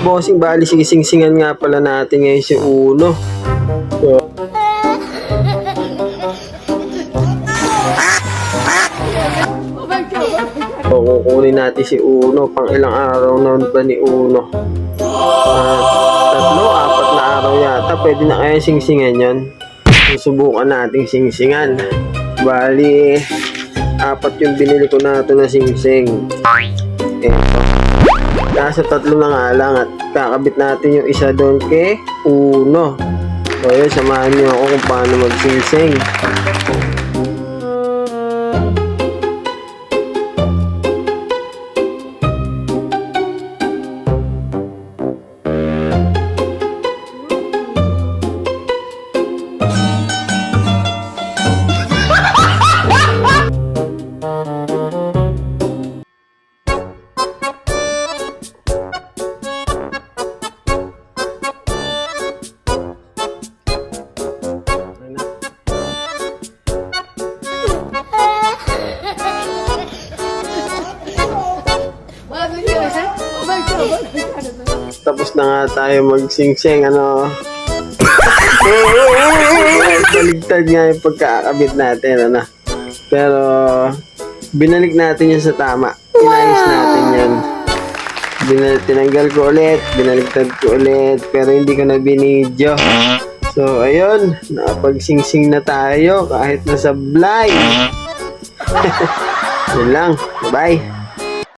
bossing, bali sising-singan nga pala natin ngayon si Uno. So, kukunin natin si Uno. Pang ilang araw na ba ni Uno? 3, 4 na araw yata. Pwede na kaya singsingan yun. Susubukan nating singsingan. Bali 4 yung binili ko na ito na singsing. Eto. Nasa 3 na nga lang at kakabit natin yung isa doon kay Uno. So yun, samahan niyo ako kung paano magsingsing. Tapos na nga tayo magsingsing, ano. Baligtad nga yung pagkakabit natin, ano. Pero binalik natin yun sa tama. Inayos natin yun. Tinanggal ko ulit, binaligtad ko ulit, pero hindi ko na binidyo. So ayun, nakapagsingsing na tayo kahit nasa blind. Yun lang, bye.